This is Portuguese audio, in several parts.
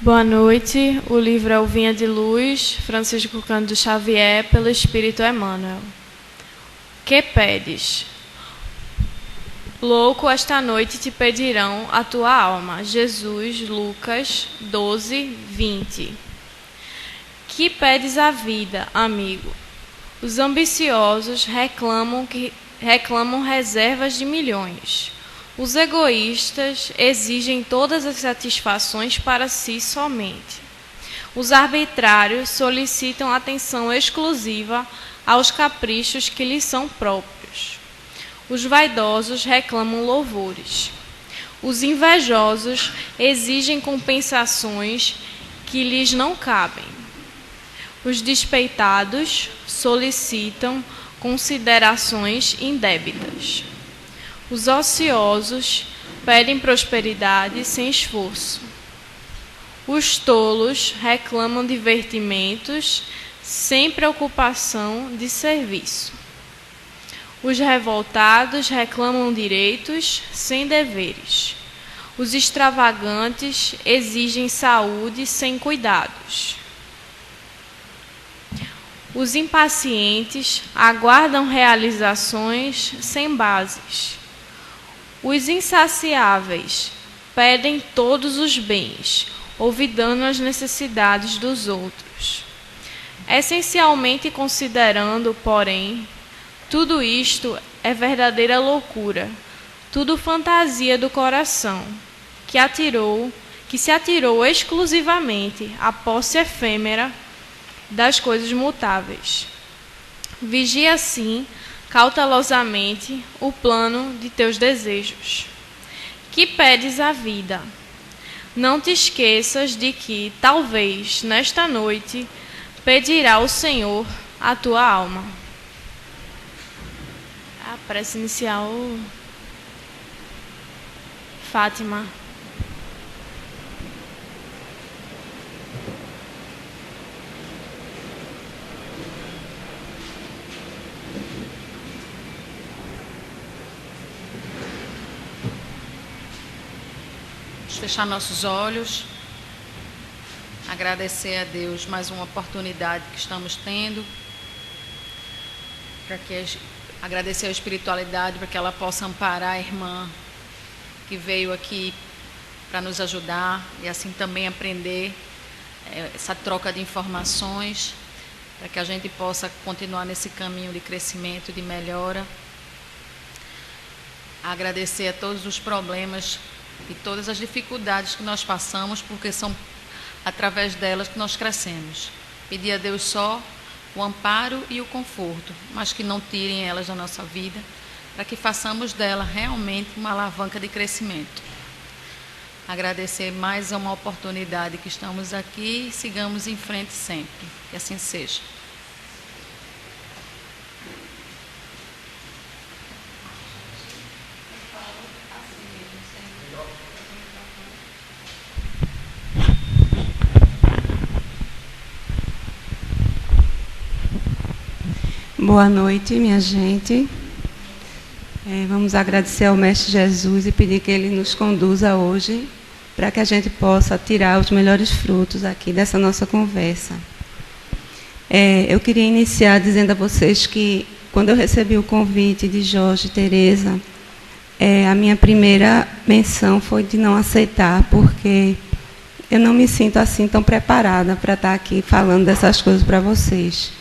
Boa noite. O livro é O Vinha de Luz, Francisco Cândido Xavier, pelo Espírito Emmanuel. Que pedes? Louco, esta noite te pedirão a tua alma. Jesus, Lucas 12, 20. Que pedes a vida, amigo? Os ambiciosos reclamam reservas de milhões. Os egoístas exigem todas as satisfações para si somente. Os arbitrários solicitam atenção exclusiva aos caprichos que lhes são próprios. Os vaidosos reclamam louvores. Os invejosos exigem compensações que lhes não cabem. Os despeitados solicitam considerações indébitas. Os ociosos pedem prosperidade sem esforço. Os tolos reclamam divertimentos sem preocupação de serviço. Os revoltados reclamam direitos sem deveres. Os extravagantes exigem saúde sem cuidados. Os impacientes aguardam realizações sem bases. Os insaciáveis pedem todos os bens, olvidando as necessidades dos outros. Essencialmente considerando, porém, tudo isto é verdadeira loucura, tudo fantasia do coração, que se atirou exclusivamente à posse efêmera das coisas mutáveis. Vigia, assim, cautelosamente o plano de teus desejos. Que pedes a vida? Não te esqueças de que, talvez, nesta noite, pedirá o Senhor a tua alma. A prece inicial, Fátima. Fechar nossos olhos, agradecer a Deus mais uma oportunidade que estamos tendo, agradecer a espiritualidade para que ela possa amparar a irmã que veio aqui para nos ajudar e assim também aprender essa troca de informações, para que a gente possa continuar nesse caminho de crescimento, de melhora. Agradecer a todos os problemas e todas as dificuldades que nós passamos, porque são através delas que nós crescemos. Pedir a Deus só o amparo e o conforto, mas que não tirem elas da nossa vida, para que façamos dela realmente uma alavanca de crescimento. Agradecer mais uma oportunidade que estamos aqui e sigamos em frente sempre. Que assim seja. Boa noite, minha gente. Vamos agradecer ao Mestre Jesus e pedir que Ele nos conduza hoje para que a gente possa tirar os melhores frutos aqui dessa nossa conversa. Eu queria iniciar dizendo a vocês que, quando eu recebi o convite de Jorge e Teresa, a minha primeira menção foi de não aceitar, porque eu não me sinto assim tão preparada para estar aqui falando dessas coisas para vocês.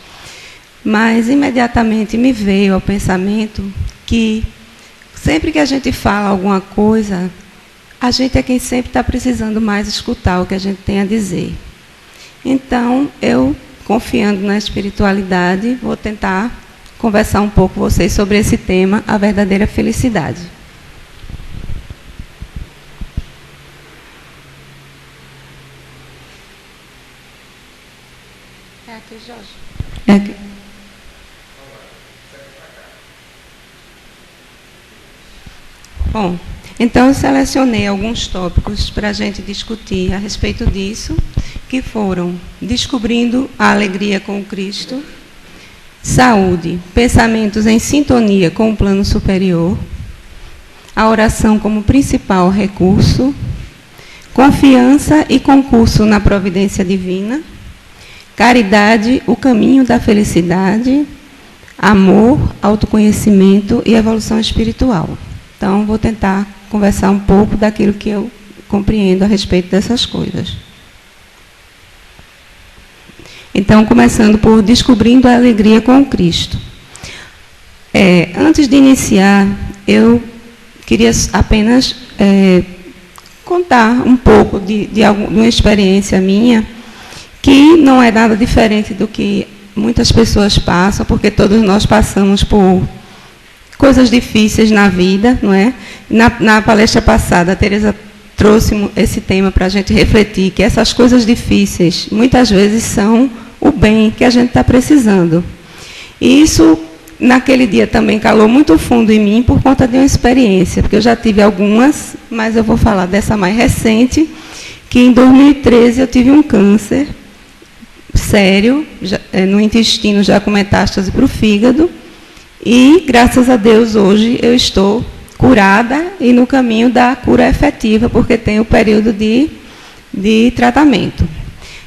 Mas imediatamente me veio ao pensamento que sempre que a gente fala alguma coisa, a gente é quem sempre está precisando mais escutar o que a gente tem a dizer. Então, eu, confiando na espiritualidade, vou tentar conversar um pouco com vocês sobre esse tema, a verdadeira felicidade. É aqui, Jorge. É aqui. Bom, então eu selecionei alguns tópicos para a gente discutir a respeito disso, que foram descobrindo a alegria com o Cristo, saúde, pensamentos em sintonia com o plano superior, a oração como principal recurso, confiança e concurso na providência divina, caridade, o caminho da felicidade, amor, autoconhecimento e evolução espiritual. Então, vou tentar conversar um pouco daquilo que eu compreendo a respeito dessas coisas. Então, começando por descobrindo a alegria com o Cristo. Antes de iniciar, eu queria apenas contar um pouco de uma experiência minha, que não é nada diferente do que muitas pessoas passam, porque todos nós passamos por coisas difíceis na vida, não é? Na palestra passada, a Teresa trouxe esse tema para a gente refletir, que essas coisas difíceis, muitas vezes, são o bem que a gente está precisando. E isso, naquele dia, também calou muito fundo em mim por conta de uma experiência, porque eu já tive algumas, mas eu vou falar dessa mais recente, que em 2013 eu tive um câncer sério, no intestino, já com metástase para o fígado, e, graças a Deus, hoje eu estou curada e no caminho da cura efetiva, porque tem o período de tratamento.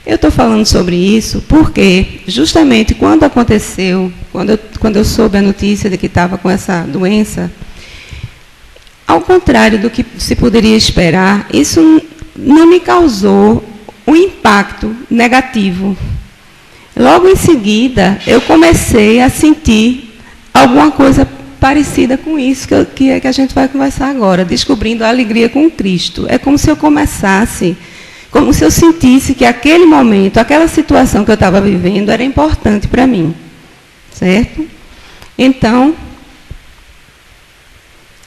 Eu estou falando sobre isso porque, justamente quando aconteceu, quando eu soube a notícia de que estava com essa doença, ao contrário do que se poderia esperar, isso não me causou um impacto negativo. Logo em seguida, eu comecei a sentir alguma coisa parecida com isso que a gente vai conversar agora, descobrindo a alegria com Cristo. É como se eu começasse, como se eu sentisse que aquele momento, aquela situação que eu estava vivendo era importante para mim. Certo? Então,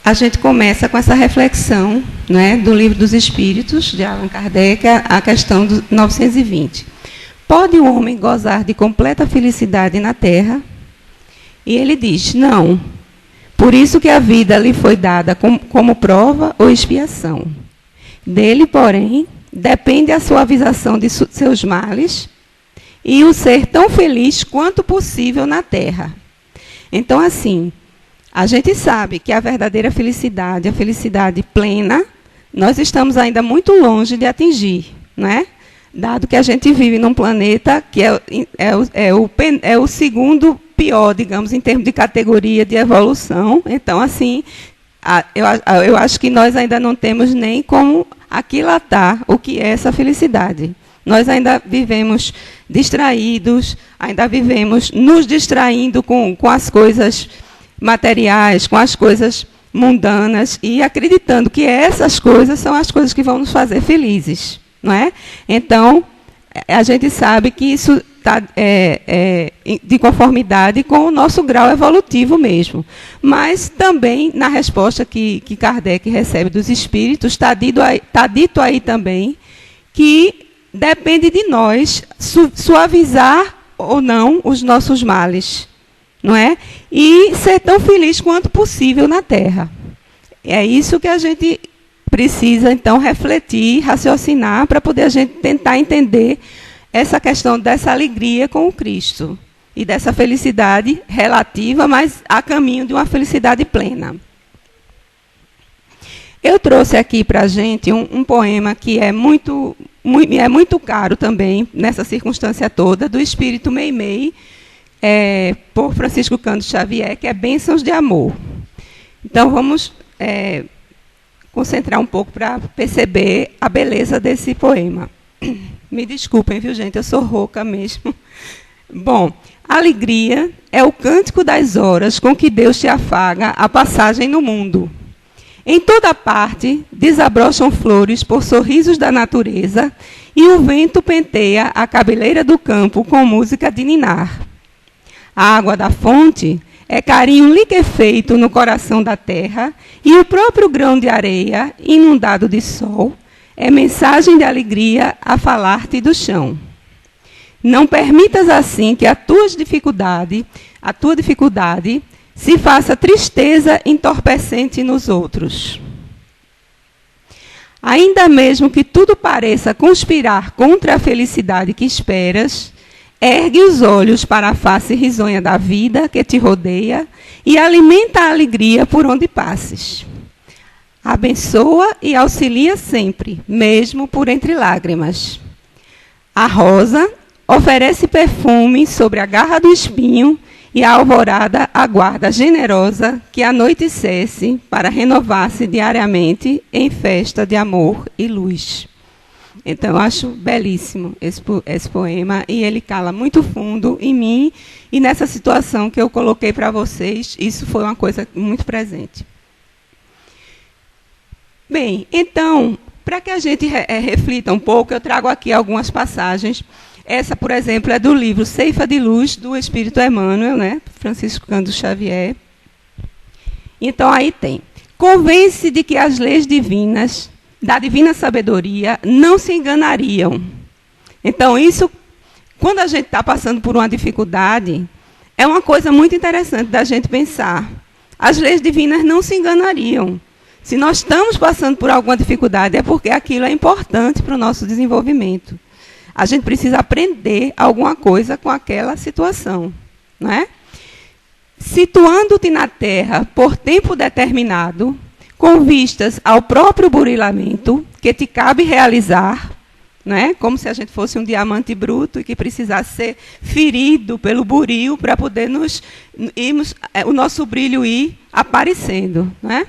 a gente começa com essa reflexão, né, do Livro dos Espíritos, de Allan Kardec, a questão do 920. Pode o homem gozar de completa felicidade na Terra? E ele diz, não. Por isso que a vida lhe foi dada como prova ou expiação. Dele, porém, depende a suavização de seus males e o ser tão feliz quanto possível na Terra. Então, assim, a gente sabe que a verdadeira felicidade, a felicidade plena, nós estamos ainda muito longe de atingir, não é? Dado que a gente vive num planeta que é o segundo pior, digamos, em termos de categoria de evolução. Então, assim, eu acho que nós ainda não temos nem como aquilatar o que é essa felicidade. Nós ainda vivemos distraídos, ainda vivemos nos distraindo com as coisas materiais, com as coisas mundanas, e acreditando que essas coisas são as coisas que vão nos fazer felizes. Não é? Então, a gente sabe que isso está de conformidade com o nosso grau evolutivo mesmo. Mas também, na resposta que Kardec recebe dos espíritos, está dito aí também que depende de nós suavizar ou não os nossos males, não é? E ser tão feliz quanto possível na Terra. É isso que a gente precisa, então, refletir, raciocinar, para poder a gente tentar entender essa questão dessa alegria com o Cristo e dessa felicidade relativa, mas a caminho de uma felicidade plena. Eu trouxe aqui para a gente um poema que é muito caro também, nessa circunstância toda, do Espírito Meimei, por Francisco Cândido Xavier, que é Bênçãos de Amor. Então, vamos concentrar um pouco para perceber a beleza desse poema. Me desculpem, viu, gente? Eu sou rouca mesmo. Bom, alegria é o cântico das horas com que Deus te afaga a passagem no mundo. Em toda parte desabrocham flores por sorrisos da natureza e o vento penteia a cabeleira do campo com música de ninar. A água da fonte é carinho liquefeito no coração da terra e o próprio grão de areia, inundado de sol, é mensagem de alegria a falar-te do chão. Não permitas assim que a tua dificuldade se faça tristeza entorpecente nos outros. Ainda mesmo que tudo pareça conspirar contra a felicidade que esperas, ergue os olhos para a face risonha da vida que te rodeia e alimenta a alegria por onde passes. Abençoa e auxilia sempre, mesmo por entre lágrimas. A rosa oferece perfume sobre a garra do espinho e a alvorada aguarda generosa que anoitecesse para renovar-se diariamente em festa de amor e luz. Então, eu acho belíssimo esse poema e ele cala muito fundo em mim e nessa situação que eu coloquei para vocês, isso foi uma coisa muito presente. Bem, então, para que a gente reflita um pouco, eu trago aqui algumas passagens. Essa, por exemplo, é do livro Ceifa de Luz, do Espírito Emmanuel, né? Francisco Cândido Xavier. Então, aí tem. Convence de que as leis divinas, da divina sabedoria, não se enganariam. Então, isso, quando a gente está passando por uma dificuldade, é uma coisa muito interessante da gente pensar. As leis divinas não se enganariam. Se nós estamos passando por alguma dificuldade, é porque aquilo é importante para o nosso desenvolvimento. A gente precisa aprender alguma coisa com aquela situação, não é? Situando-te na terra por tempo determinado, com vistas ao próprio burilamento que te cabe realizar, né? Como se a gente fosse um diamante bruto e que precisasse ser ferido pelo buril para poder o nosso brilho ir aparecendo, né?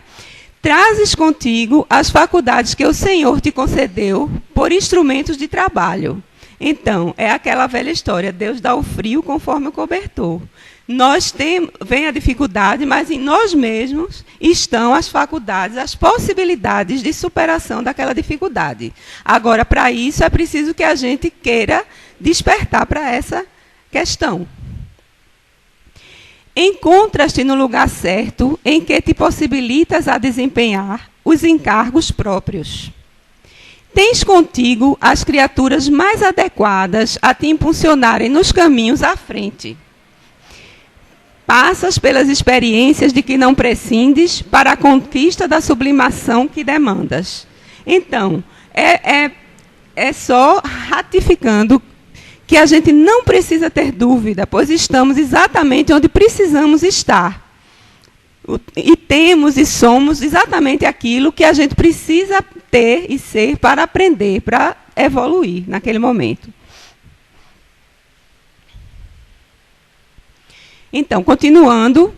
Trazes contigo as faculdades que o Senhor te concedeu por instrumentos de trabalho. Então, é aquela velha história, Deus dá o frio conforme o cobertor. Vem a dificuldade, mas em nós mesmos estão as faculdades, as possibilidades de superação daquela dificuldade. Agora, para isso, é preciso que a gente queira despertar para essa questão. Encontras-te no lugar certo em que te possibilitas a desempenhar os encargos próprios. Tens contigo as criaturas mais adequadas a te impulsionarem nos caminhos à frente. Passas pelas experiências de que não prescindes para a conquista da sublimação que demandas. Então, é só ratificando que a gente não precisa ter dúvida, pois estamos exatamente onde precisamos estar. E temos e somos exatamente aquilo que a gente precisa ter e ser para aprender, para evoluir naquele momento. Então, continuando,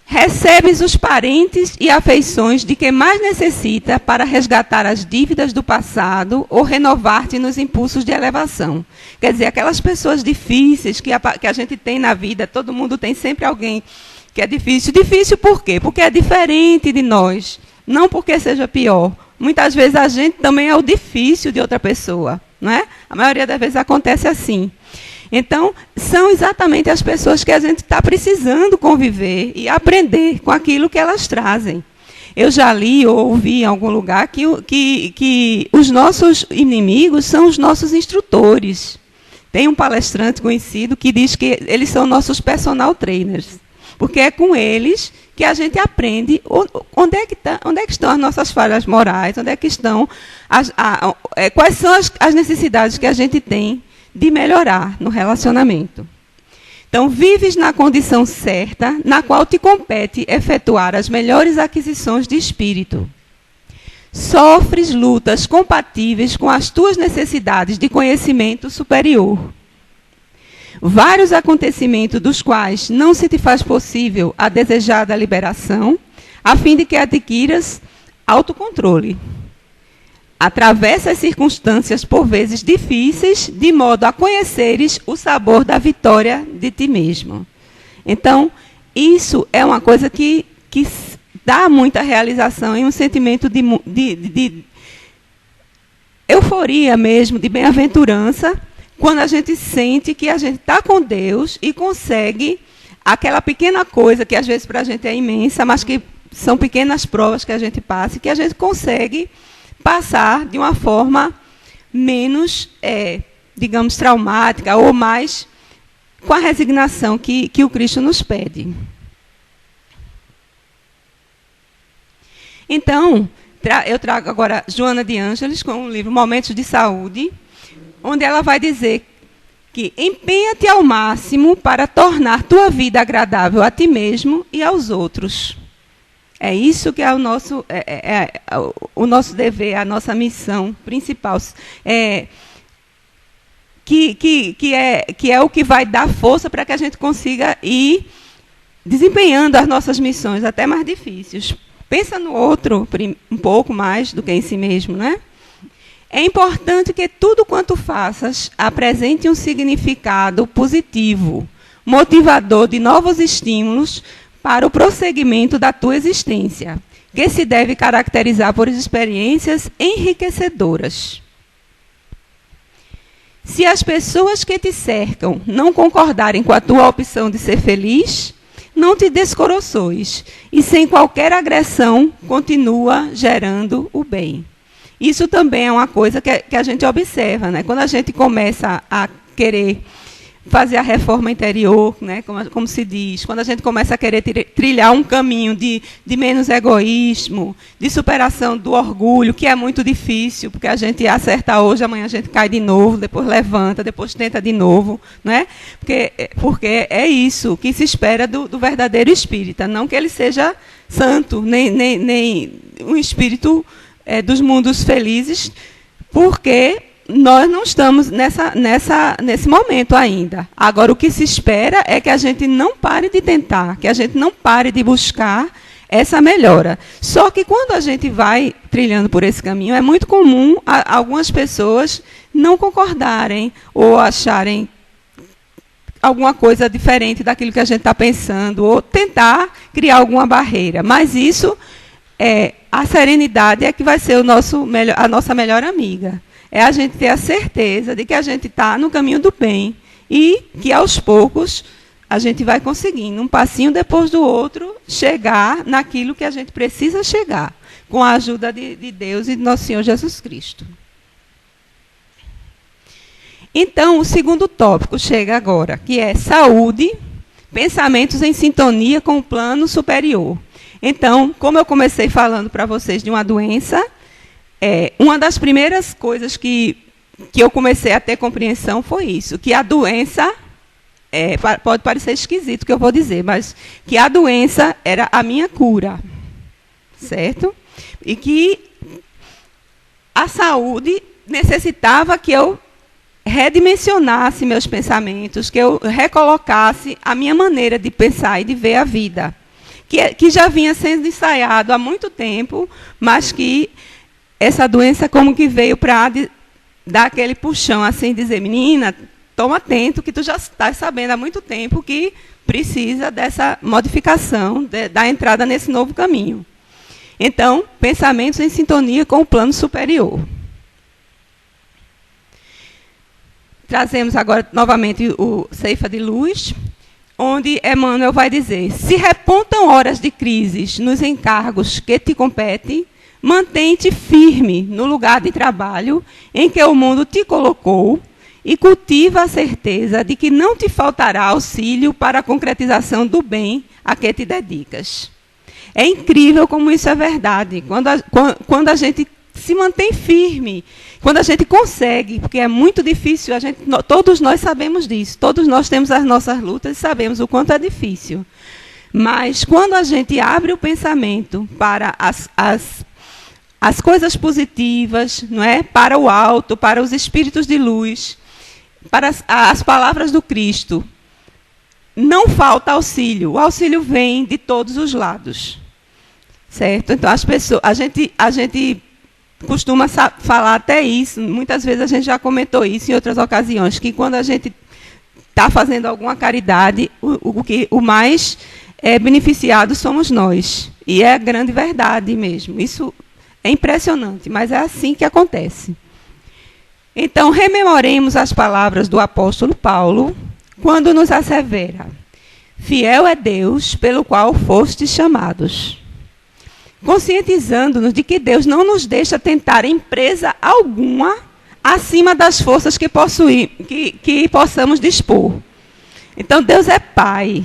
recebes os parentes e afeições de quem mais necessita para resgatar as dívidas do passado ou renovar-te nos impulsos de elevação. Quer dizer, aquelas pessoas difíceis que a gente tem na vida, todo mundo tem sempre alguém que é difícil. Difícil por quê? Porque é diferente de nós, não porque seja pior. Muitas vezes a gente também é o difícil de outra pessoa, não é? A maioria das vezes acontece assim. Então, são exatamente as pessoas que a gente está precisando conviver e aprender com aquilo que elas trazem. Eu já li ou ouvi em algum lugar que os nossos inimigos são os nossos instrutores. Tem um palestrante conhecido que diz que eles são nossos personal trainers, porque é com eles que a gente aprende onde é que estão as nossas falhas morais, onde é que estão quais são as necessidades que a gente tem de melhorar no relacionamento. Então, vives na condição certa, na qual te compete efetuar as melhores aquisições de espírito. Sofres lutas compatíveis com as tuas necessidades de conhecimento superior. Vários acontecimentos dos quais não se te faz possível a desejada liberação, a fim de que adquiras autocontrole. Atravessa as circunstâncias, por vezes difíceis, de modo a conheceres o sabor da vitória de ti mesmo. Então, isso é uma coisa que dá muita realização e um sentimento de euforia mesmo, de bem-aventurança, quando a gente sente que a gente está com Deus e consegue aquela pequena coisa que às vezes para a gente é imensa, mas que são pequenas provas que a gente passa e que a gente consegue passar de uma forma menos, digamos, traumática ou mais com a resignação que o Cristo nos pede. Então, eu trago agora Joana de Ângeles com o livro Momentos de Saúde, onde ela vai dizer que empenha-te ao máximo para tornar tua vida agradável a ti mesmo e aos outros. É isso que é o nosso dever, a nossa missão principal. Que é o que vai dar força para que a gente consiga ir desempenhando as nossas missões, até mais difíceis. Pensa no outro um pouco mais do que em si mesmo, né? É importante que tudo quanto faças apresente um significado positivo, motivador de novos estímulos para o prosseguimento da tua existência, que se deve caracterizar por experiências enriquecedoras. Se as pessoas que te cercam não concordarem com a tua opção de ser feliz, não te descoroçoes, e sem qualquer agressão continua gerando o bem. Isso também é uma coisa que a gente observa, né? Quando a gente começa a querer fazer a reforma interior, né? Como se diz, quando a gente começa a querer trilhar um caminho de menos egoísmo, de superação do orgulho, que é muito difícil, porque a gente acerta hoje, amanhã a gente cai de novo, depois levanta, depois tenta de novo, né? Porque é isso que se espera do verdadeiro espírita, não que ele seja santo, nem um espírito dos mundos felizes, porque nós não estamos nesse momento ainda. Agora, o que se espera é que a gente não pare de tentar, que a gente não pare de buscar essa melhora. Só que quando a gente vai trilhando por esse caminho, é muito comum algumas pessoas não concordarem ou acharem alguma coisa diferente daquilo que a gente está pensando, ou tentar criar alguma barreira. Mas isso, a serenidade é que vai ser a nossa melhor amiga. É a gente ter a certeza de que a gente está no caminho do bem e que, aos poucos, a gente vai conseguindo, um passinho depois do outro, chegar naquilo que a gente precisa chegar, com a ajuda de Deus e de nosso Senhor Jesus Cristo. Então, o segundo tópico chega agora, que é saúde, pensamentos em sintonia com o plano superior. Então, como eu comecei falando para vocês de uma doença, uma das primeiras coisas que eu comecei a ter compreensão foi isso, que a doença, pode parecer esquisito o que eu vou dizer, mas que a doença era a minha cura, certo? E que a saúde necessitava que eu redimensionasse meus pensamentos, que eu recolocasse a minha maneira de pensar e de ver a vida, que já vinha sendo ensaiado há muito tempo, mas que essa doença como que veio para dar aquele puxão, assim, dizer, menina, toma atento, que tu já estás sabendo há muito tempo que precisa dessa modificação, da entrada nesse novo caminho. Então, pensamentos em sintonia com o plano superior. Trazemos agora novamente o Ceifa de Luz, onde Emmanuel vai dizer, se repontam horas de crises nos encargos que te competem, mantém-te firme no lugar de trabalho em que o mundo te colocou e cultiva a certeza de que não te faltará auxílio para a concretização do bem a que te dedicas. É incrível como isso é verdade. Quando a gente se mantém firme, quando a gente consegue, porque é muito difícil, todos nós sabemos disso, todos nós temos as nossas lutas e sabemos o quanto é difícil. Mas quando a gente abre o pensamento para as coisas positivas, não é? Para o alto, para os espíritos de luz, para as palavras do Cristo, não falta auxílio. O auxílio vem de todos os lados. Certo? Então, a gente costuma falar até isso, muitas vezes a gente já comentou isso em outras ocasiões, que quando a gente está fazendo alguma caridade, o mais beneficiado somos nós. E é a grande verdade mesmo. Isso é impressionante, mas é assim que acontece. Então, rememoremos as palavras do apóstolo Paulo, quando nos assevera, fiel é Deus pelo qual fostes chamados. Conscientizando-nos de que Deus não nos deixa tentar empresa alguma acima das forças que possamos dispor. Então, Deus é Pai.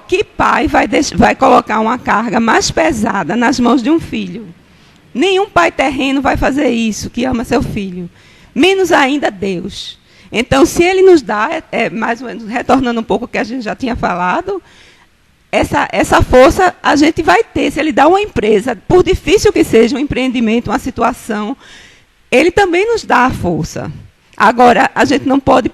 Que pai vai colocar uma carga mais pesada nas mãos de um filho? Nenhum pai terreno vai fazer isso, que ama seu filho. Menos ainda Deus. Então, se Ele nos dá, mais ou menos, retornando um pouco ao que a gente já tinha falado, essa força a gente vai ter. Se ele dá uma empresa, por difícil que seja um empreendimento, uma situação, ele também nos dá a força. Agora, a gente não pode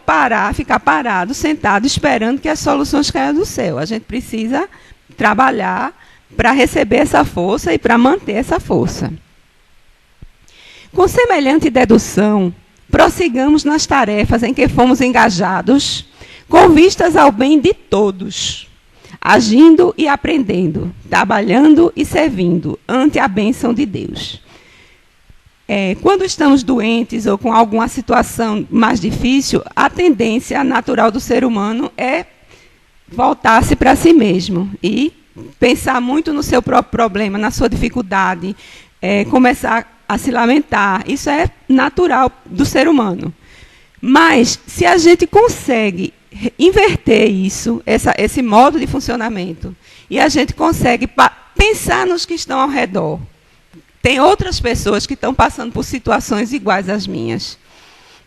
ficar parado, sentado, esperando que as soluções caiam do céu. A gente precisa trabalhar para receber essa força e para manter essa força. Com semelhante dedução, prossigamos nas tarefas em que fomos engajados, com vistas ao bem de todos, agindo e aprendendo, trabalhando e servindo, ante a bênção de Deus. Quando estamos doentes ou com alguma situação mais difícil, a tendência natural do ser humano é voltar-se para si mesmo e pensar muito no seu próprio problema, na sua dificuldade, começar a se lamentar. Isso é natural do ser humano. Mas, se a gente consegue inverter isso, esse modo de funcionamento, e a gente consegue pensar nos que estão ao redor, tem outras pessoas que estão passando por situações iguais às minhas.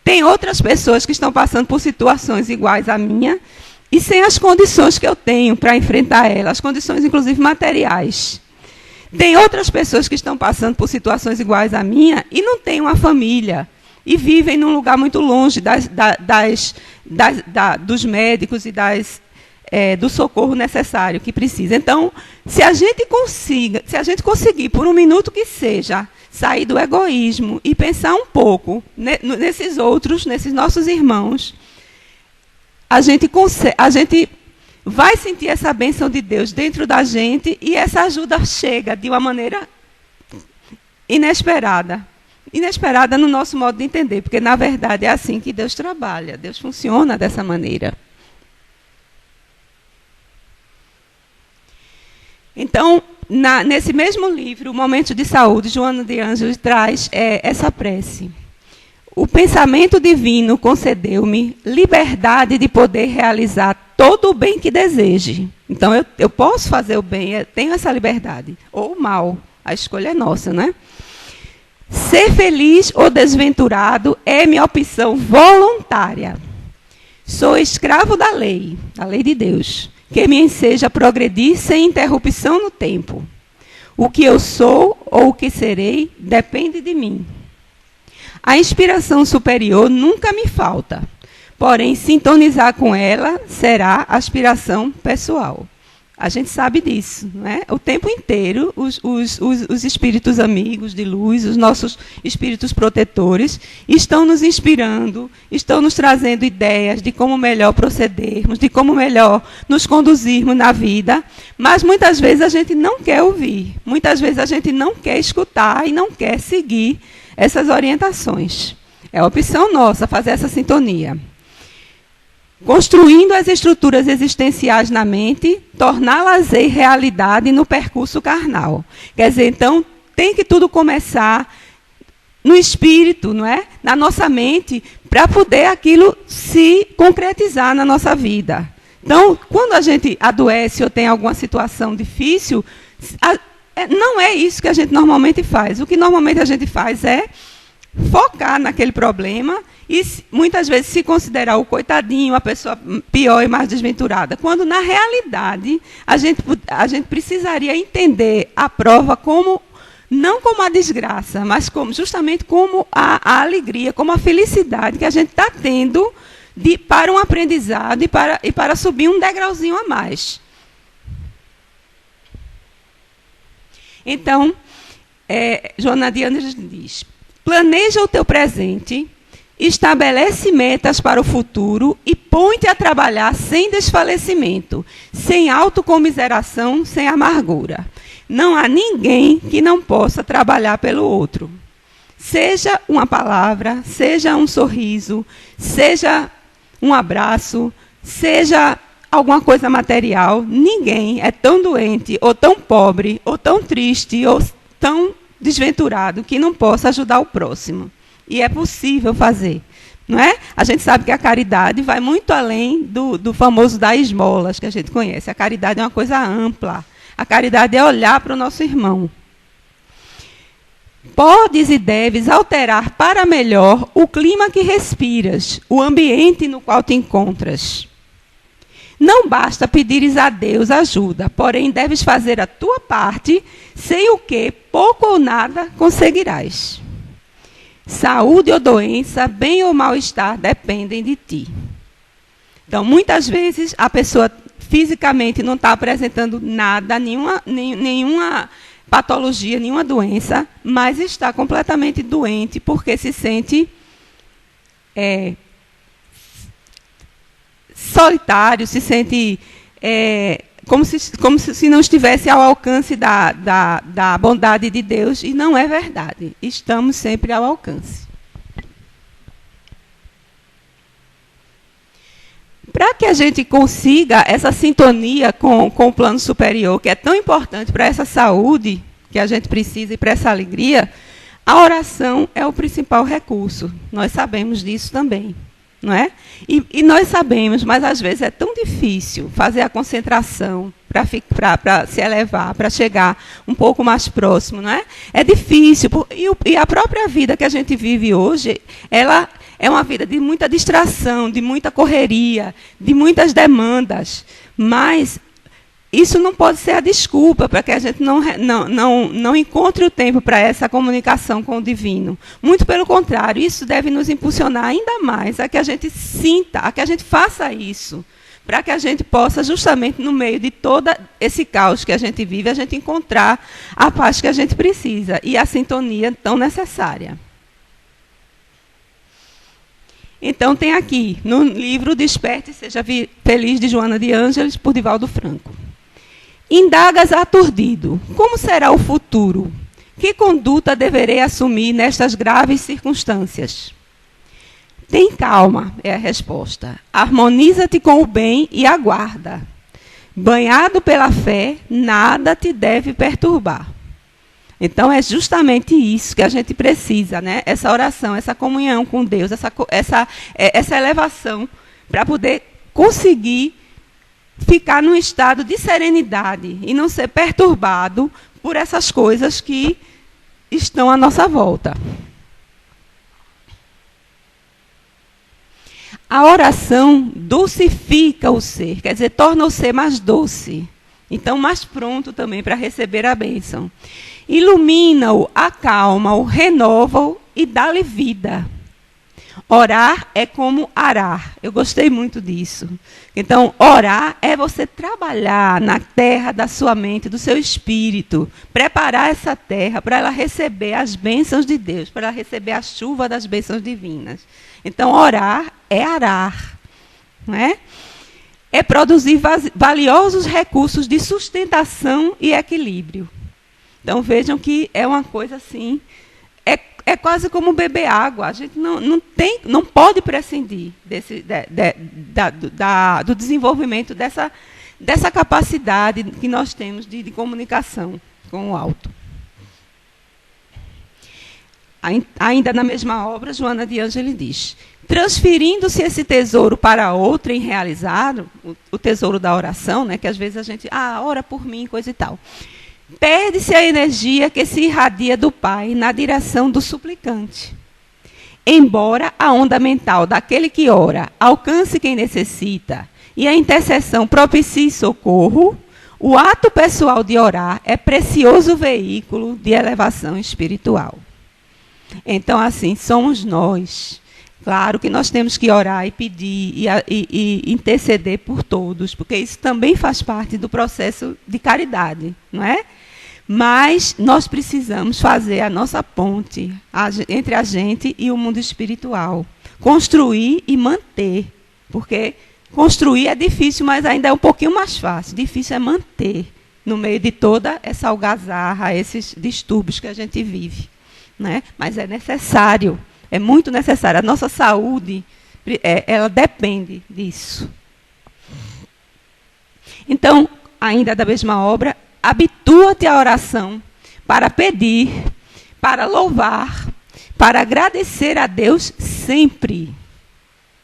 Tem outras pessoas que estão passando por situações iguais à minha e sem as condições que eu tenho para enfrentar elas, as condições, inclusive, materiais. Tem outras pessoas que estão passando por situações iguais à minha e não têm uma família e vivem num lugar muito longe dos médicos e do socorro necessário que precisa. Então, se a gente conseguir, por um minuto que seja, sair do egoísmo e pensar um pouco nesses outros, nesses nossos irmãos, a gente vai sentir essa bênção de Deus dentro da gente e essa ajuda chega de uma maneira inesperada. Inesperada no nosso modo de entender, porque, na verdade, é assim que Deus trabalha. Deus funciona dessa maneira. Então, nesse mesmo livro, O Momento de Saúde, Joana de Ângeles traz essa prece. O pensamento divino concedeu-me liberdade de poder realizar todo o bem que deseje. Então, eu posso fazer o bem, eu tenho essa liberdade. Ou o mal, a escolha é nossa, né? Ser feliz ou desventurado é minha opção voluntária. Sou escravo da lei de Deus, que me enseja a progredir sem interrupção no tempo. O que eu sou ou o que serei depende de mim. A inspiração superior nunca me falta, porém, sintonizar com ela será aspiração pessoal. A gente sabe disso, não é? O tempo inteiro, os espíritos amigos de luz, os nossos espíritos protetores, estão nos inspirando, estão nos trazendo ideias de como melhor procedermos, de como melhor nos conduzirmos na vida, mas muitas vezes a gente não quer ouvir, muitas vezes a gente não quer escutar e não quer seguir essas orientações. É a opção nossa fazer essa sintonia. Construindo as estruturas existenciais na mente, torná-las realidade no percurso carnal. Quer dizer, então, tem que tudo começar no espírito, não é? Na nossa mente, para poder aquilo se concretizar na nossa vida. Então, quando a gente adoece ou tem alguma situação difícil, não é isso que a gente normalmente faz. O que normalmente a gente faz é focar naquele problema e muitas vezes se considerar o coitadinho, a pessoa pior e mais desventurada, quando na realidade a gente precisaria entender a prova como não como a desgraça, mas justamente como a alegria, como a felicidade que a gente está tendo para um aprendizado e para subir um degrauzinho a mais. Então, Joana de Ângeles diz: planeja o teu presente, estabelece metas para o futuro e põe-te a trabalhar sem desfalecimento, sem autocomiseração, sem amargura. Não há ninguém que não possa trabalhar pelo outro. Seja uma palavra, seja um sorriso, seja um abraço, seja alguma coisa material, ninguém é tão doente, ou tão pobre, ou tão triste, ou tão desventurado que não possa ajudar o próximo. E é possível fazer, não é? A gente sabe que a caridade vai muito além do famoso dar esmolas que a gente conhece. A caridade é uma coisa ampla. A caridade é olhar para o nosso irmão. Podes e deves alterar para melhor o clima que respiras, o ambiente no qual te encontras. Não basta pedires a Deus ajuda, porém deves fazer a tua parte, sem o que pouco ou nada conseguirás. Saúde ou doença, bem ou mal-estar, dependem de ti. Então, muitas vezes, a pessoa fisicamente não está apresentando nada, nenhuma patologia, nenhuma doença, mas está completamente doente porque se sente solitário, se sente como se não estivesse ao alcance da bondade de Deus, e não é verdade. Estamos sempre ao alcance. Para que a gente consiga essa sintonia com o plano superior, que é tão importante para essa saúde que a gente precisa e para essa alegria, a oração é o principal recurso. Nós sabemos disso também, não é? E nós sabemos, mas às vezes é tão difícil fazer a concentração para se elevar, para chegar um pouco mais próximo, não é? É difícil. E a própria vida que a gente vive hoje, ela é uma vida de muita distração, de muita correria, de muitas demandas. Mas isso não pode ser a desculpa para que a gente não encontre o tempo para essa comunicação com o divino. Muito pelo contrário, isso deve nos impulsionar ainda mais a que a gente sinta, a que a gente faça isso, para que a gente possa, justamente no meio de todo esse caos que a gente vive, a gente encontrar a paz que a gente precisa e a sintonia tão necessária. Então, tem aqui, no livro Desperte e Seja Feliz, de Joana de Ângeles, por Divaldo Franco. Indagas aturdido, como será o futuro? Que conduta deverei assumir nestas graves circunstâncias? Tem calma, é a resposta. Harmoniza-te com o bem e aguarda. Banhado pela fé, nada te deve perturbar. Então, é justamente isso que a gente precisa, né? Essa oração, essa comunhão com Deus, essa elevação, para poder conseguir ficar num estado de serenidade e não ser perturbado por essas coisas que estão à nossa volta. A oração dulcifica o ser, quer dizer, torna o ser mais doce. Então, mais pronto também para receber a bênção. Ilumina-o, acalma-o, renova-o e dá-lhe vida. Orar é como arar. Eu gostei muito disso. Então, orar é você trabalhar na terra da sua mente, do seu espírito, preparar essa terra para ela receber as bênçãos de Deus, para ela receber a chuva das bênçãos divinas. Então, orar é arar, não é? É produzir valiosos recursos de sustentação e equilíbrio. Então, vejam que é uma coisa assim, é quase como beber água. A gente não pode prescindir do desenvolvimento dessa capacidade que nós temos de comunicação com o alto. Ainda na mesma obra, Joana de Ângeles diz: transferindo-se esse tesouro para outrem realizado, o tesouro da oração, né, que às vezes a gente, ora por mim, coisa e tal. Perde-se a energia que se irradia do Pai na direção do suplicante. Embora a onda mental daquele que ora alcance quem necessita e a intercessão propicie socorro, o ato pessoal de orar é precioso veículo de elevação espiritual. Então, assim, somos nós. Claro que nós temos que orar e pedir e interceder por todos, porque isso também faz parte do processo de caridade, não é? Mas nós precisamos fazer a nossa ponte entre a gente e o mundo espiritual. Construir e manter, porque construir é difícil, mas ainda é um pouquinho mais fácil. Difícil é manter no meio de toda essa algazarra, esses distúrbios que a gente vive, né? Mas é necessário. É muito necessário. A nossa saúde, ela depende disso. Então, ainda da mesma obra, habitua-te à oração para pedir, para louvar, para agradecer a Deus sempre.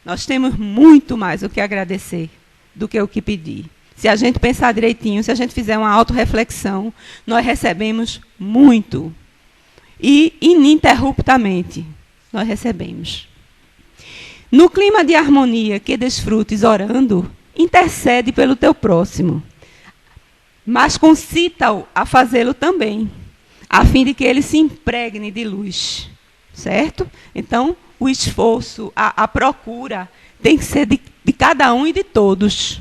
Nós temos muito mais o que agradecer do que o que pedir. Se a gente pensar direitinho, se a gente fizer uma autorreflexão, nós recebemos muito. E ininterruptamente. Nós recebemos. No clima de harmonia que desfrutes orando, intercede pelo teu próximo, mas concita-o a fazê-lo também, a fim de que ele se impregne de luz. Certo? Então, o esforço, a procura, tem que ser de cada um e de todos.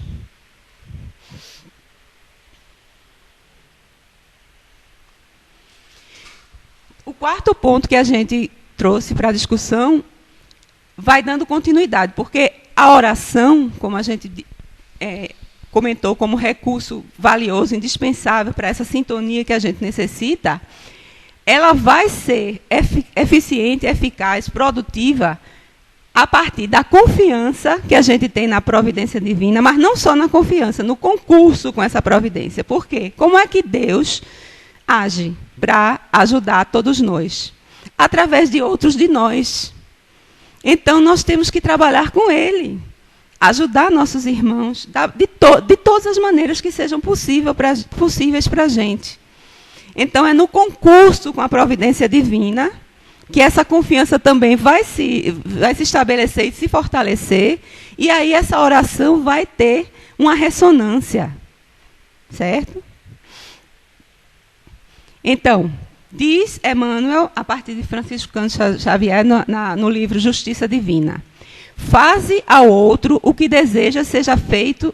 O quarto ponto que a gente trouxe para a discussão vai dando continuidade, porque a oração, como a gente comentou, como recurso valioso, indispensável para essa sintonia que a gente necessita, ela vai ser eficiente, eficaz, produtiva, a partir da confiança que a gente tem na providência divina, mas não só na confiança, no concurso com essa providência. Por quê? Como é que Deus age para ajudar todos nós? Através de outros de nós. Então, nós temos que trabalhar com Ele, ajudar nossos irmãos, de todas as maneiras que sejam possíveis para a gente. Então, é no concurso com a providência divina que essa confiança também vai se estabelecer e se fortalecer, e aí essa oração vai ter uma ressonância. Certo? Então, diz Emmanuel, a partir de Francisco Cândido Xavier, no livro Justiça Divina: faze ao outro o que deseja seja feito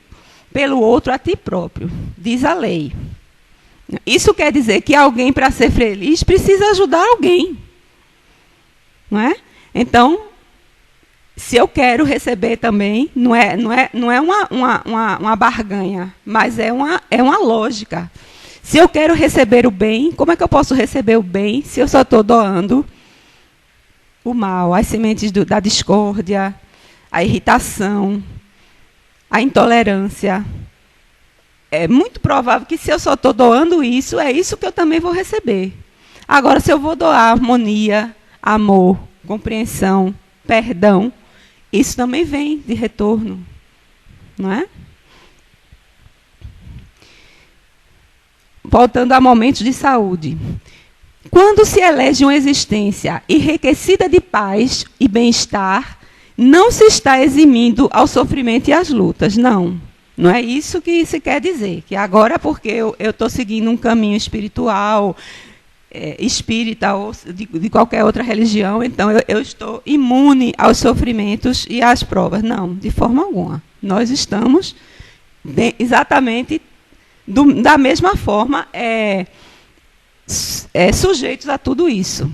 pelo outro a ti próprio, diz a lei. Isso quer dizer que alguém, para ser feliz, precisa ajudar alguém. Não é? Então, se eu quero receber também, não é uma barganha, mas é uma lógica. Se eu quero receber o bem, como é que eu posso receber o bem se eu só estou doando o mal, as sementes da discórdia, a irritação, a intolerância? É muito provável que, se eu só estou doando isso, é isso que eu também vou receber. Agora, se eu vou doar harmonia, amor, compreensão, perdão, isso também vem de retorno. Não é? Voltando a momentos de saúde. Quando se elege uma existência enriquecida de paz e bem-estar, não se está eximindo ao sofrimento e às lutas, não. Não é isso que se quer dizer, que agora, porque eu estou seguindo um caminho espiritual, espírita ou de qualquer outra religião, então eu estou imune aos sofrimentos e às provas. Não, de forma alguma. Nós estamos exatamente da mesma forma sujeitos a tudo isso.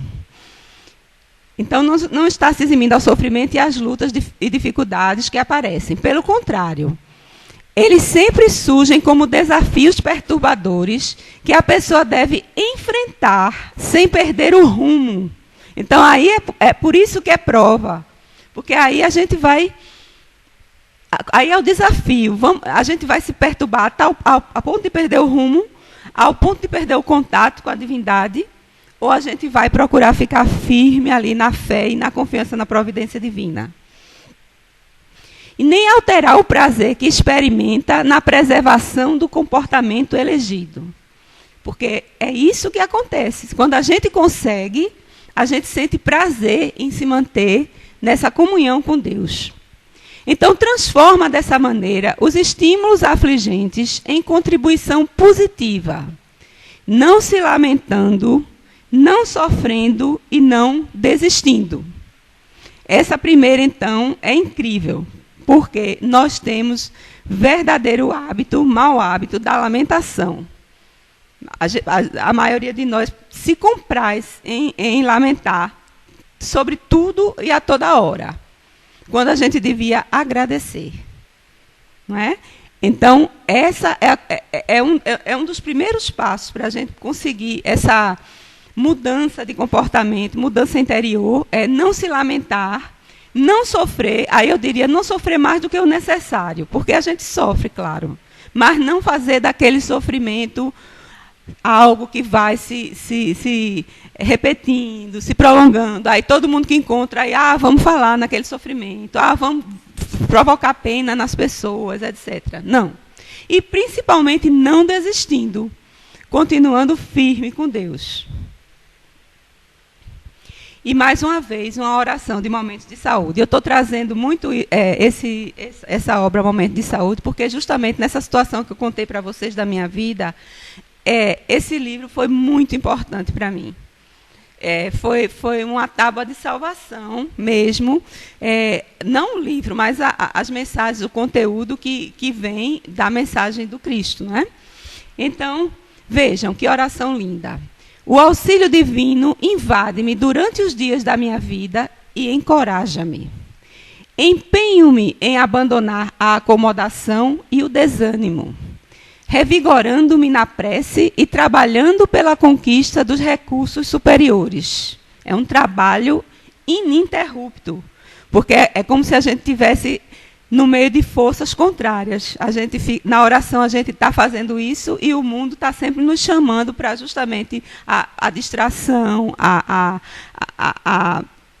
Então, não está se eximindo ao sofrimento e às lutas e dificuldades que aparecem. Pelo contrário, eles sempre surgem como desafios perturbadores que a pessoa deve enfrentar sem perder o rumo. Então, aí é por isso que é prova. Porque aí a gente vai... Aí é o desafio. A gente vai se perturbar a ponto de perder o rumo, ao ponto de perder o contato com a divindade, ou a gente vai procurar ficar firme ali na fé e na confiança na providência divina. E nem alterar o prazer que experimenta na preservação do comportamento elegido. Porque é isso que acontece. Quando a gente consegue, a gente sente prazer em se manter nessa comunhão com Deus. Então, transforma dessa maneira os estímulos afligentes em contribuição positiva, não se lamentando, não sofrendo e não desistindo. Essa primeira, então, é incrível, porque nós temos verdadeiro hábito, mau hábito da lamentação. A maioria de nós se compraz em lamentar sobre tudo e a toda hora, quando a gente devia agradecer. Não é? Então, essa é um dos primeiros passos para a gente conseguir essa mudança de comportamento, mudança interior, é não se lamentar, não sofrer, aí eu diria não sofrer mais do que o necessário, porque a gente sofre, claro, mas não fazer daquele sofrimento algo que vai se repetindo, se prolongando. Aí todo mundo que encontra, aí, vamos falar naquele sofrimento, vamos provocar pena nas pessoas, etc. Não. E, principalmente, não desistindo, continuando firme com Deus. E, mais uma vez, uma oração de momentos de saúde. Eu estou trazendo muito essa obra, Momento de Saúde, porque justamente nessa situação que eu contei para vocês da minha vida, esse livro foi muito importante para mim. Foi uma tábua de salvação mesmo. Não o livro, mas as mensagens, o conteúdo que vem da mensagem do Cristo. Né? Então, vejam, que oração linda. O auxílio divino invade-me durante os dias da minha vida e encoraja-me. Empenho-me em abandonar a acomodação e o desânimo, revigorando-me na prece e trabalhando pela conquista dos recursos superiores. É um trabalho ininterrupto, porque é como se a gente tivesse no meio de forças contrárias. Na oração a gente está fazendo isso e o mundo está sempre nos chamando para justamente a distração,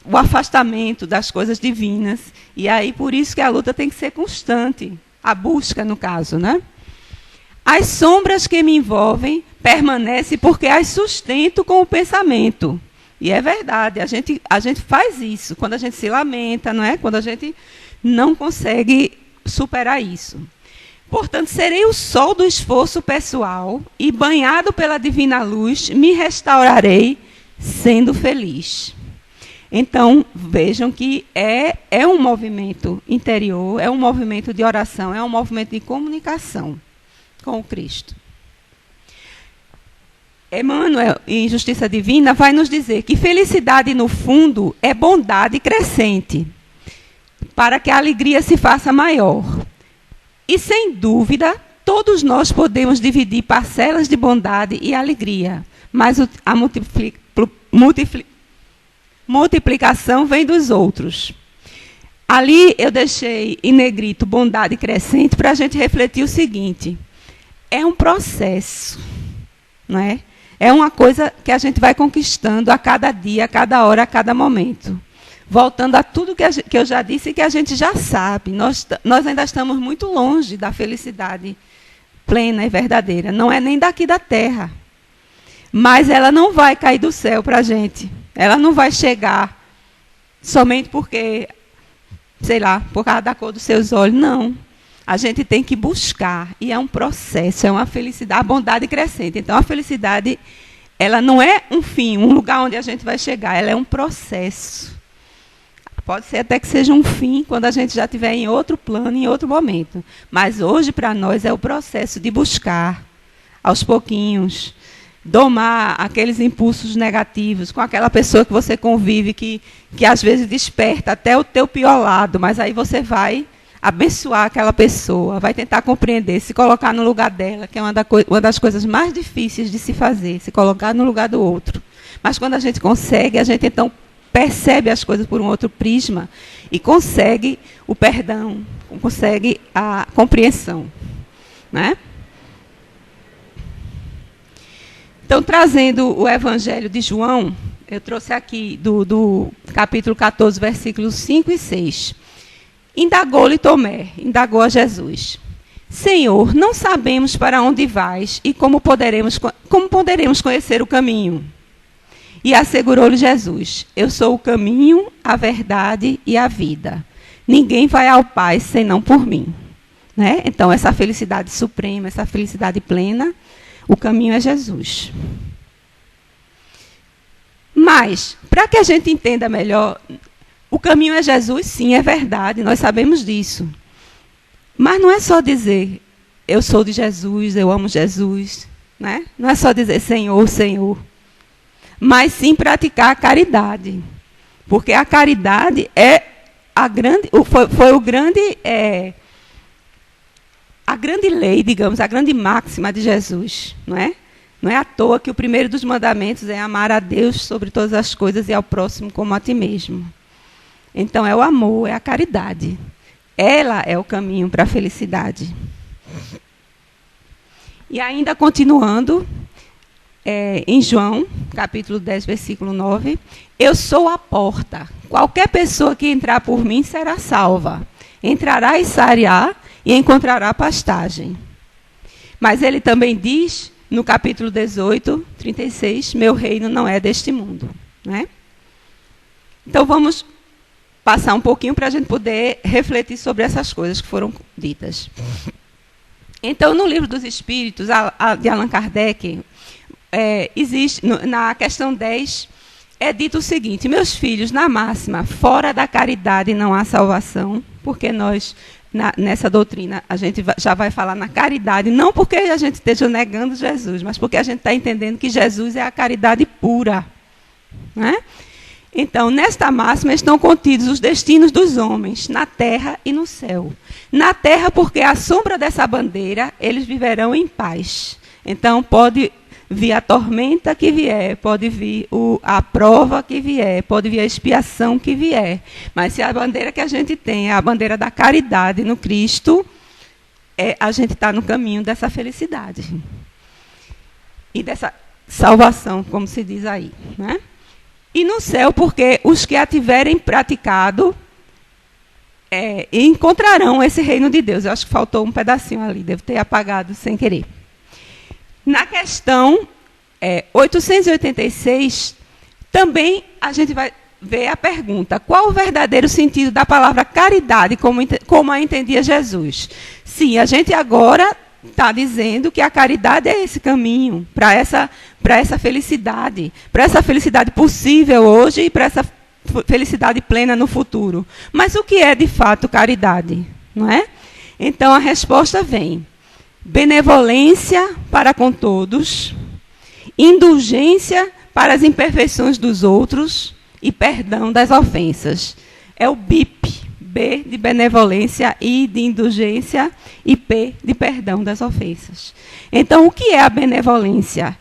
o afastamento das coisas divinas. E aí por isso que a luta tem que ser constante, a busca no caso, né? As sombras que me envolvem permanecem porque as sustento com o pensamento. E é verdade, a gente faz isso quando a gente se lamenta, não é? Quando a gente não consegue superar isso. Portanto, serei o sol do esforço pessoal e, banhado pela divina luz, me restaurarei sendo feliz. Então, vejam que é um movimento interior, é um movimento de oração, é um movimento de comunicação com o Cristo. Emmanuel, em Justiça Divina, vai nos dizer que felicidade, no fundo, é bondade crescente, para que a alegria se faça maior. E, sem dúvida, todos nós podemos dividir parcelas de bondade e alegria, mas a multiplicação vem dos outros. Ali eu deixei em negrito bondade crescente para a gente refletir o seguinte: é um processo, não é? É uma coisa que a gente vai conquistando a cada dia, a cada hora, a cada momento. Voltando a tudo que eu já disse e que a gente já sabe, nós ainda estamos muito longe da felicidade plena e verdadeira. Não é nem daqui da terra. Mas ela não vai cair do céu para a gente. Ela não vai chegar somente porque, sei lá, por causa da cor dos seus olhos. Não. A gente tem que buscar. E é um processo, é uma felicidade, a bondade crescente. Então, a felicidade, ela não é um fim, um lugar onde a gente vai chegar. Ela é um processo. Pode ser até que seja um fim quando a gente já estiver em outro plano, em outro momento. Mas hoje, para nós, é o processo de buscar, aos pouquinhos, domar aqueles impulsos negativos com aquela pessoa que você convive, que às vezes desperta até o teu pior lado, mas aí você vai abençoar aquela pessoa, vai tentar compreender, se colocar no lugar dela, que é uma das coisas mais difíceis de se fazer, se colocar no lugar do outro. Mas quando a gente consegue, a gente então percebe as coisas por um outro prisma e consegue o perdão, consegue a compreensão. Né? Então, trazendo o Evangelho de João, eu trouxe aqui do capítulo 14, versículos 5 e 6. Indagou-lhe Tomé, indagou a Jesus: Senhor, não sabemos para onde vais e como poderemos conhecer o caminho? E assegurou-lhe Jesus: Eu sou o caminho, a verdade e a vida. Ninguém vai ao Pai senão por mim. Né? Então, essa felicidade suprema, essa felicidade plena, o caminho é Jesus. Mas, para que a gente entenda melhor, o caminho é Jesus, sim, é verdade, nós sabemos disso. Mas não é só dizer, eu sou de Jesus, eu amo Jesus. Né? Não é só dizer Senhor, Senhor. Mas sim praticar a caridade. Porque a caridade é a grande lei, digamos, a grande máxima de Jesus. Não é à toa que o primeiro dos mandamentos é amar a Deus sobre todas as coisas e ao próximo como a ti mesmo. Então é o amor, é a caridade. Ela é o caminho para a felicidade. E ainda continuando, em João, capítulo 10, versículo 9, eu sou a porta. Qualquer pessoa que entrar por mim será salva. Entrará e sairá e encontrará pastagem. Mas ele também diz, no capítulo 18, 36, meu reino não é deste mundo. Né? Então, vamos passar um pouquinho para a gente poder refletir sobre essas coisas que foram ditas. Então, no Livro dos Espíritos, de Allan Kardec, existe, na questão 10, é dito o seguinte: meus filhos, na máxima, fora da caridade não há salvação, porque nós, nessa doutrina, a gente já vai falar na caridade, não porque a gente esteja negando Jesus, mas porque a gente está entendendo que Jesus é a caridade pura. Né? Então, nesta máxima estão contidos os destinos dos homens, na terra e no céu. Na terra, porque à sombra dessa bandeira, eles viverão em paz. Então, pode vir a tormenta que vier, pode vir a prova que vier, pode vir a expiação que vier. Mas se a bandeira que a gente tem é a bandeira da caridade no Cristo, a gente está no caminho dessa felicidade. E dessa salvação, como se diz aí. Né? E no céu, porque os que a tiverem praticado encontrarão esse reino de Deus. Eu acho que faltou um pedacinho ali, devo ter apagado sem querer. Na questão 886, também a gente vai ver a pergunta: qual o verdadeiro sentido da palavra caridade, como a entendia Jesus? Sim, a gente agora está dizendo que a caridade é esse caminho para essa felicidade possível hoje e para essa felicidade plena no futuro. Mas o que é de fato caridade? Não é? Então a resposta vem: benevolência para com todos, indulgência para as imperfeições dos outros e perdão das ofensas. É o BIP. B de benevolência, I de indulgência e P de perdão das ofensas. Então, o que é a benevolência?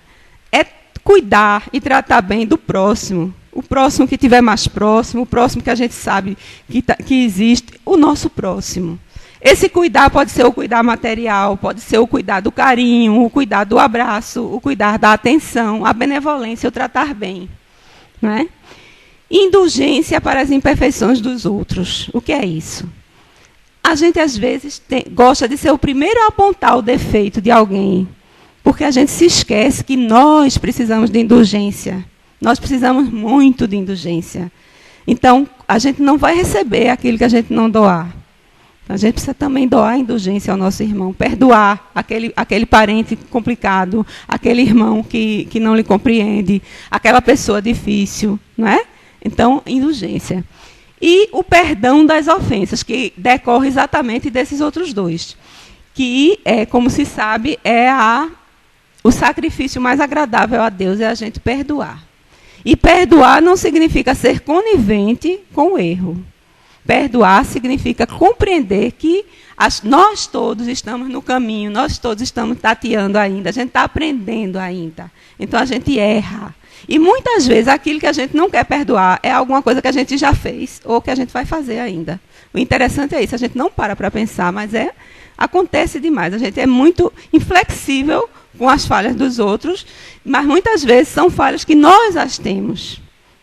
É cuidar e tratar bem do próximo. O próximo que estiver mais próximo, o próximo que a gente sabe que existe, o nosso próximo. Esse cuidar pode ser o cuidar material, pode ser o cuidar do carinho, o cuidar do abraço, o cuidar da atenção, a benevolência, o tratar bem. Não é? Indulgência para as imperfeições dos outros. O que é isso? A gente, às vezes, gosta de ser o primeiro a apontar o defeito de alguém, porque a gente se esquece que nós precisamos de indulgência. Nós precisamos muito de indulgência. Então, a gente não vai receber aquilo que a gente não doar. A gente precisa também doar indulgência ao nosso irmão, perdoar aquele parente complicado, aquele irmão que não lhe compreende, aquela pessoa difícil, não é? Então, indulgência. E o perdão das ofensas, que decorre exatamente desses outros dois, que, como se sabe, o sacrifício mais agradável a Deus é a gente perdoar. E perdoar não significa ser conivente com o erro. Perdoar significa compreender que nós todos estamos no caminho, nós todos estamos tateando ainda, a gente está aprendendo ainda. Então, a gente erra. E, muitas vezes, aquilo que a gente não quer perdoar é alguma coisa que a gente já fez ou que a gente vai fazer ainda. O interessante é isso, a gente não para pensar, mas acontece demais. A gente é muito inflexível com as falhas dos outros, mas, muitas vezes, são falhas que nós as temos.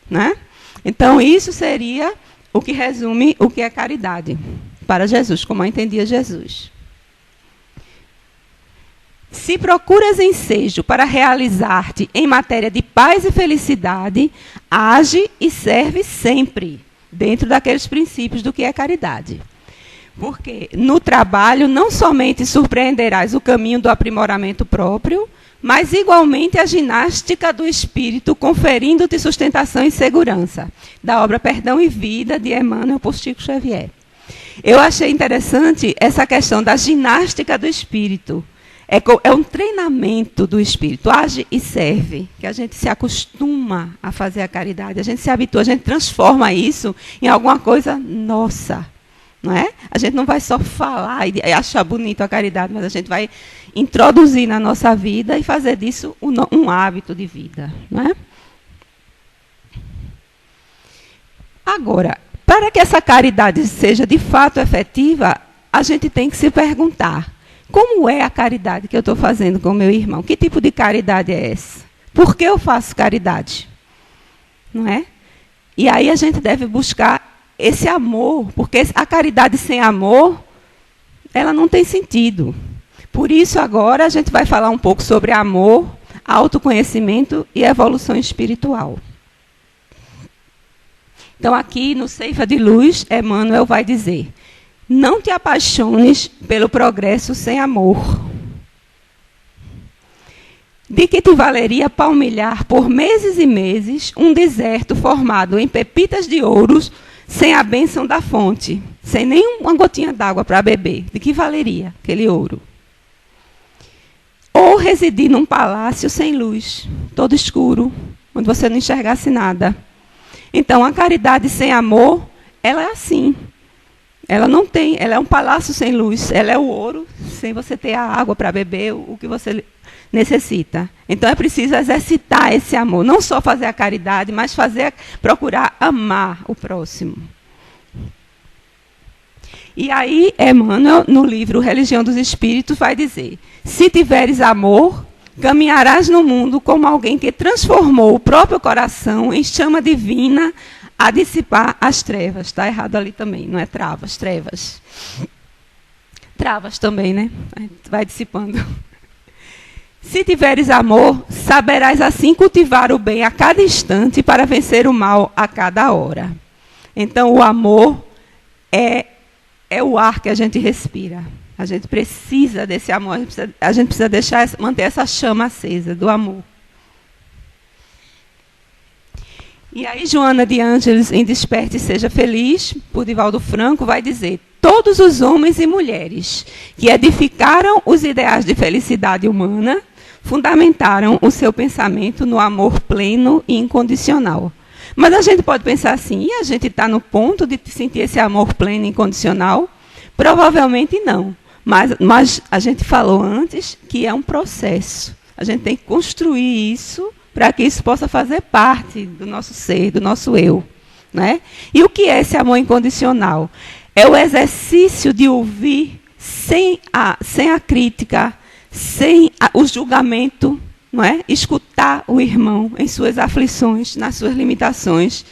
Né? Então, isso seria o que resume o que é caridade para Jesus, como a entendia Jesus. Se procuras ensejo para realizar-te em matéria de paz e felicidade, age e serve sempre, dentro daqueles princípios do que é caridade. Porque no trabalho não somente surpreenderás o caminho do aprimoramento próprio, mas igualmente a ginástica do espírito, conferindo-te sustentação e segurança, da obra Perdão e Vida, de Emmanuel por Chico Xavier. Eu achei interessante essa questão da ginástica do espírito. É um treinamento do espírito, age e serve, que a gente se acostuma a fazer a caridade, a gente se habitua, a gente transforma isso em alguma coisa nossa. Não é? A gente não vai só falar e achar bonito a caridade, mas a gente vai introduzir na nossa vida e fazer disso um hábito de vida. Não é? Agora, para que essa caridade seja de fato efetiva, a gente tem que se perguntar: como é a caridade que eu estou fazendo com o meu irmão? Que tipo de caridade é essa? Por que eu faço caridade? Não é? E aí a gente deve buscar esse amor, porque a caridade sem amor, ela não tem sentido. Por isso, agora, a gente vai falar um pouco sobre amor, autoconhecimento e evolução espiritual. Então, aqui no Ceifa de Luz, Emmanuel vai dizer: não te apaixones pelo progresso sem amor. De que te valeria palmilhar por meses e meses um deserto formado em pepitas de ouros sem a bênção da fonte, sem nenhuma gotinha d'água para beber? De que valeria aquele ouro? Ou residir num palácio sem luz, todo escuro, onde você não enxergasse nada. Então, a caridade sem amor, ela é assim. Ela não tem, ela é um palácio sem luz, ela é o ouro, sem você ter a água para beber, o que você necessita. Então, é preciso exercitar esse amor, não só fazer a caridade, mas procurar amar o próximo. E aí, Emmanuel, no livro Religião dos Espíritos, vai dizer: se tiveres amor, caminharás no mundo como alguém que transformou o próprio coração em chama divina a dissipar as trevas. Está errado ali também, não é travas, trevas. Travas também, né? A gente vai dissipando. Se tiveres amor, saberás assim cultivar o bem a cada instante para vencer o mal a cada hora. Então, o amor é o ar que a gente respira. A gente precisa desse amor, a gente precisa manter essa chama acesa do amor. E aí, Joana de Ângeles, em Desperte e Seja Feliz, por Divaldo Franco, vai dizer: todos os homens e mulheres que edificaram os ideais de felicidade humana fundamentaram o seu pensamento no amor pleno e incondicional. Mas a gente pode pensar assim: e a gente está no ponto de sentir esse amor pleno e incondicional? Provavelmente não. Mas a gente falou antes que é um processo. A gente tem que construir isso para que isso possa fazer parte do nosso ser, do nosso eu. Né? E o que é esse amor incondicional? É o exercício de ouvir sem a crítica, sem o julgamento, não é? Escutar o irmão em suas aflições, nas suas limitações,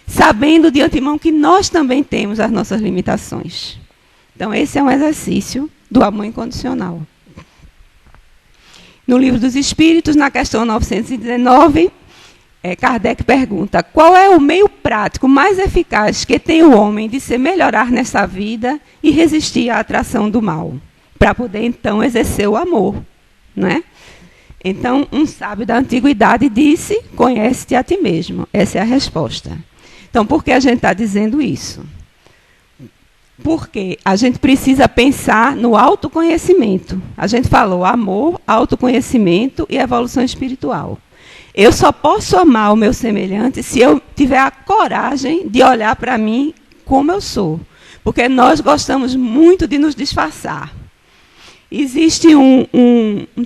sabendo de antemão que nós também temos as nossas limitações. Então, esse é um exercício do amor incondicional. No Livro dos Espíritos, na questão 919, Kardec pergunta: qual é o meio prático mais eficaz que tem o homem de se melhorar nessa vida e resistir à atração do mal? Para poder, então, exercer o amor. Não é? Então, um sábio da antiguidade disse: conhece-te a ti mesmo. Essa é a resposta. Então, por que a gente está dizendo isso? Porque a gente precisa pensar no autoconhecimento. A gente falou amor, autoconhecimento e evolução espiritual. Eu só posso amar o meu semelhante se eu tiver a coragem de olhar para mim como eu sou. Porque nós gostamos muito de nos disfarçar. Existe um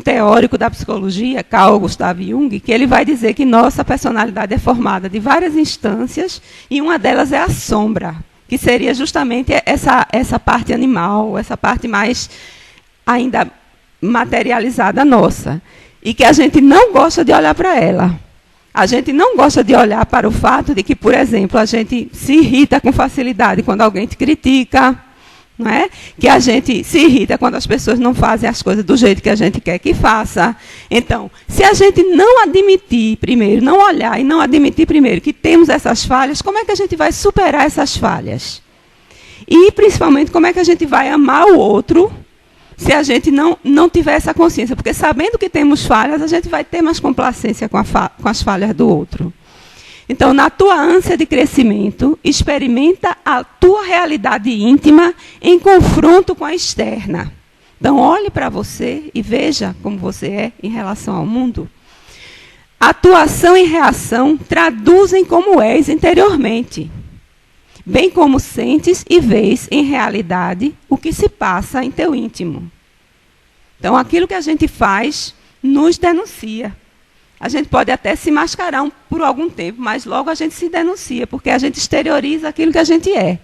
teórico da psicologia, Carl Gustav Jung, que ele vai dizer que nossa personalidade é formada de várias instâncias e uma delas é a sombra, que seria justamente essa parte animal, essa parte mais ainda materializada nossa. E que a gente não gosta de olhar para ela. A gente não gosta de olhar para o fato de que, por exemplo, a gente se irrita com facilidade quando alguém te critica, não é? Que a gente se irrita quando as pessoas não fazem as coisas do jeito que a gente quer que faça. Então, se a gente não admitir primeiro, não olhar e não admitir primeiro que temos essas falhas, como é que a gente vai superar essas falhas? E, principalmente, como é que a gente vai amar o outro se a gente não tiver essa consciência? Porque sabendo que temos falhas, a gente vai ter mais complacência com as falhas do outro. Então, na tua ânsia de crescimento, experimenta a tua realidade íntima em confronto com a externa. Então, olhe para você e veja como você é em relação ao mundo. A tua ação e reação traduzem como és interiormente, bem como sentes e vês em realidade o que se passa em teu íntimo. Então, aquilo que a gente faz nos denuncia. A gente pode até se mascarar por algum tempo, mas logo a gente se denuncia, porque a gente exterioriza aquilo que a gente é.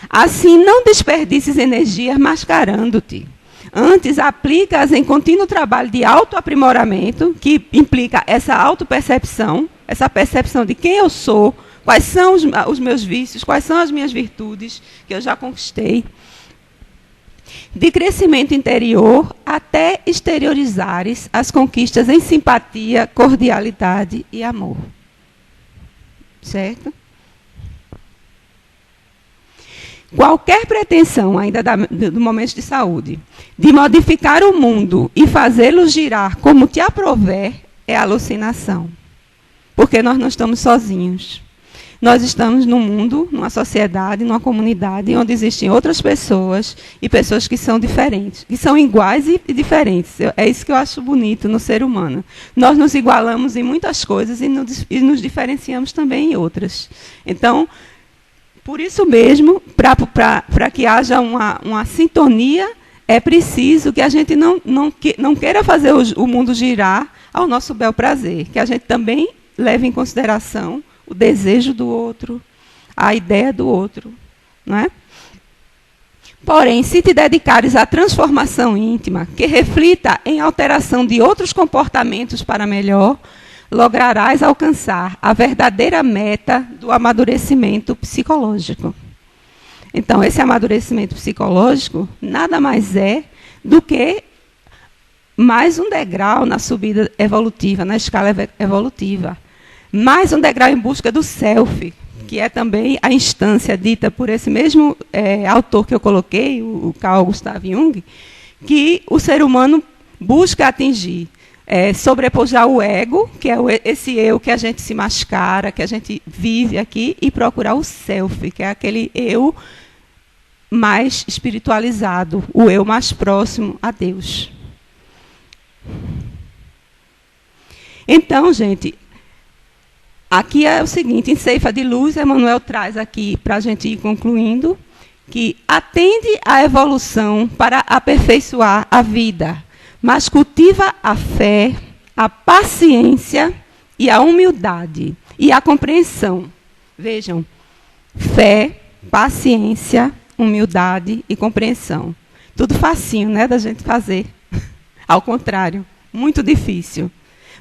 Assim, não desperdices energias mascarando-te. Antes, aplica-as em contínuo trabalho de autoaprimoramento, que implica essa autopercepção, essa percepção de quem eu sou, quais são os meus vícios, quais são as minhas virtudes que eu já conquistei. De crescimento interior até exteriorizares as conquistas em simpatia, cordialidade e amor. Certo? Qualquer pretensão, ainda do momento de saúde, de modificar o mundo e fazê-lo girar como te aprouver, é alucinação. Porque nós não estamos sozinhos. Nós estamos num mundo, numa sociedade, numa comunidade, onde existem outras pessoas e pessoas que são diferentes, que são iguais e diferentes. É isso que eu acho bonito no ser humano. Nós nos igualamos em muitas coisas e nos diferenciamos também em outras. Então, por isso mesmo, para que haja uma sintonia, é preciso que a gente não queira fazer o mundo girar ao nosso bel prazer, que a gente também leve em consideração o desejo do outro, a ideia do outro. Não é? Porém, se te dedicares à transformação íntima, que reflita em alteração de outros comportamentos para melhor, lograrás alcançar a verdadeira meta do amadurecimento psicológico. Então, esse amadurecimento psicológico nada mais é do que mais um degrau na subida evolutiva, na escala evolutiva. Mais um degrau em busca do self, que é também a instância dita por esse mesmo autor que eu coloquei, o Carl Gustav Jung, que o ser humano busca atingir. Sobrepujar o ego, que é esse eu que a gente se mascara, que a gente vive aqui, e procurar o self, que é aquele eu mais espiritualizado, o eu mais próximo a Deus. Então, gente, aqui é o seguinte, em Ceifa de Luz, Emmanuel traz aqui, para a gente ir concluindo, que atende à evolução para aperfeiçoar a vida, mas cultiva a fé, a paciência e a humildade e a compreensão. Vejam, fé, paciência, humildade e compreensão. Tudo facinho, né, da gente fazer. Ao contrário, muito difícil.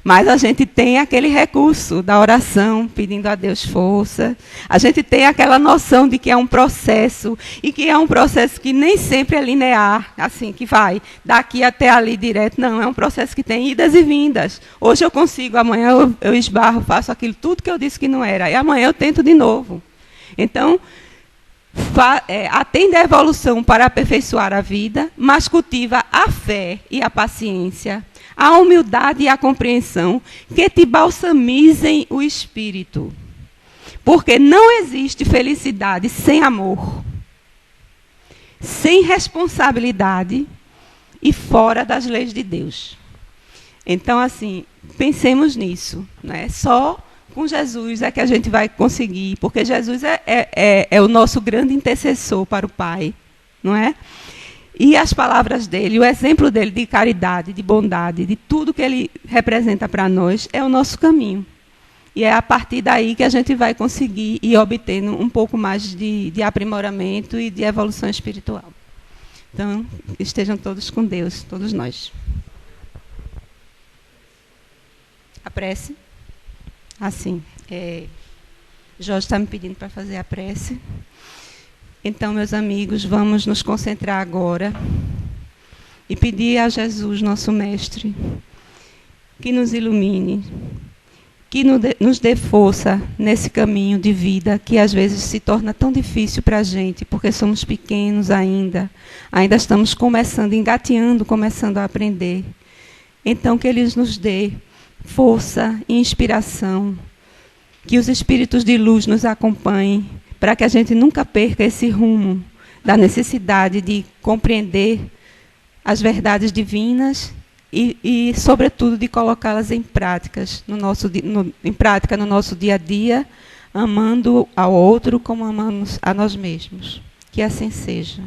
Mas a gente tem aquele recurso da oração, pedindo a Deus força. A gente tem aquela noção de que é um processo, e que é um processo que nem sempre é linear, assim, que vai daqui até ali direto. Não, é um processo que tem idas e vindas. Hoje eu consigo, amanhã eu esbarro, faço aquilo tudo que eu disse que não era, e amanhã eu tento de novo. Então, atende à evolução para aperfeiçoar a vida, mas cultiva a fé e a paciência, a humildade e a compreensão, que te balsamizem o espírito. Porque não existe felicidade sem amor, sem responsabilidade e fora das leis de Deus. Então, assim, pensemos nisso, né? Só com Jesus é que a gente vai conseguir, porque Jesus é o nosso grande intercessor para o Pai, não é? E as palavras dele, o exemplo dele de caridade, de bondade, de tudo que ele representa para nós, é o nosso caminho. E é a partir daí que a gente vai conseguir ir obtendo um pouco mais de aprimoramento e de evolução espiritual. Então, estejam todos com Deus, todos nós. A prece. Assim, Jorge está me pedindo para fazer a prece. Então, meus amigos, vamos nos concentrar agora e pedir a Jesus, nosso Mestre, que nos ilumine, que nos dê força nesse caminho de vida que às vezes se torna tão difícil para a gente, porque somos pequenos ainda estamos começando, engateando, começando a aprender. Então, que Ele nos dê força e inspiração, que os espíritos de luz nos acompanhem, para que a gente nunca perca esse rumo da necessidade de compreender as verdades divinas e sobretudo, de colocá-las em prática no nosso dia a dia, amando ao outro como amamos a nós mesmos. Que assim seja.